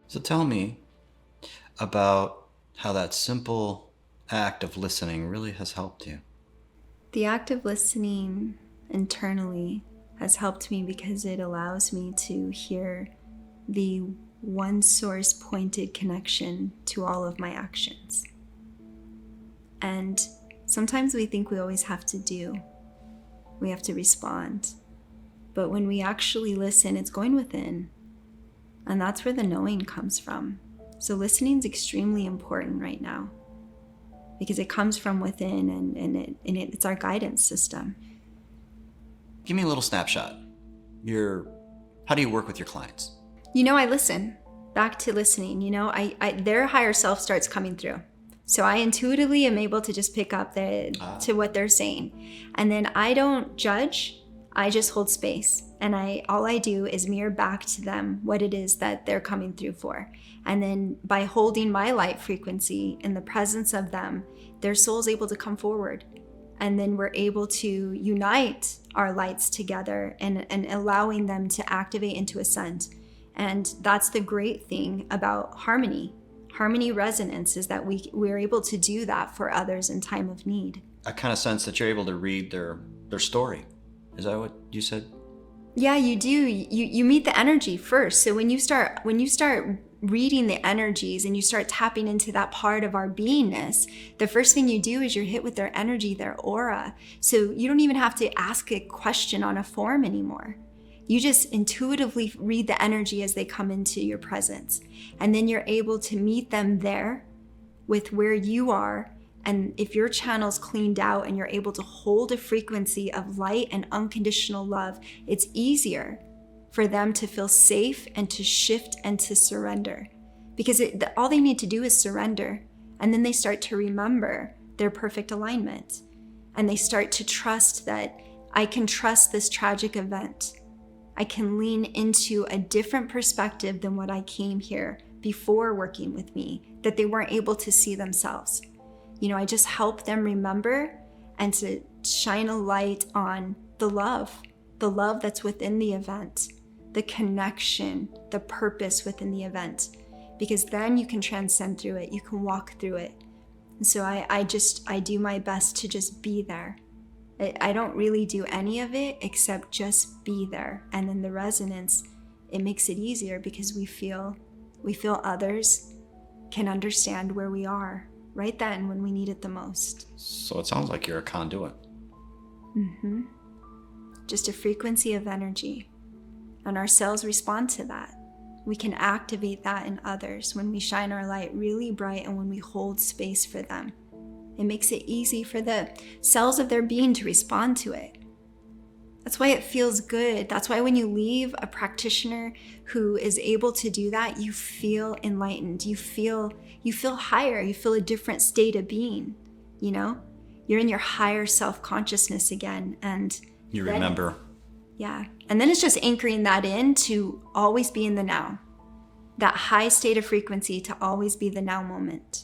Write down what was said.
So tell me about how that simple act of listening really has helped you. The act of listening internally has helped me because it allows me to hear the one source pointed connection to all of my actions. And sometimes we think we always have to do, we have to respond. But when we actually listen, it's going within. And that's where the knowing comes from. So listening is extremely important right now because it comes from within it's our guidance system. Give me a little snapshot. How do you work with your clients? I listen. Back to listening. Their higher self starts coming through. So I intuitively am able to just pick up to what they're saying. And then I don't judge. I just hold space. And all I do is mirror back to them what it is that they're coming through for. And then by holding my light frequency in the presence of them, their soul is able to come forward. And then we're able to unite our lights together and allowing them to activate into ascend. And that's the great thing about harmony. Harmony resonance is that we're able to do that for others in time of need. I kind of sense that you're able to read their story. Is that what you said? Yeah, you do. You meet the energy first. So when you start reading the energies and you start tapping into that part of our beingness, the first thing you do is you're hit with their energy, their aura. So you don't even have to ask a question on a form anymore. You just intuitively read the energy as they come into your presence. And then you're able to meet them there with where you are. And if your channel's cleaned out and you're able to hold a frequency of light and unconditional love, it's easier for them to feel safe and to shift and to surrender. Because all they need to do is surrender. And then they start to remember their perfect alignment. And they start to trust that I can trust this tragic event. I can lean into a different perspective than what I came here before working with me, that they weren't able to see themselves. I just help them remember and to shine a light on the love that's within the event, the connection, the purpose within the event, because then you can transcend through it, you can walk through it. And so I do my best to just be there. I don't really do any of it except just be there. And then the resonance, it makes it easier because we feel others can understand where we are right then when we need it the most. So it sounds like you're a conduit. Mm-hmm. Just a frequency of energy. And our cells respond to that. We can activate that in others when we shine our light really bright and when we hold space for them. It makes it easy for the cells of their being to respond to it. That's why it feels good. That's why when you leave a practitioner who is able to do that, you feel enlightened. You feel higher. You feel a different state of being. You're in your higher self-consciousness again. And you remember. Yeah. And then it's just anchoring that in to always be in the now. That high state of frequency to always be the now moment.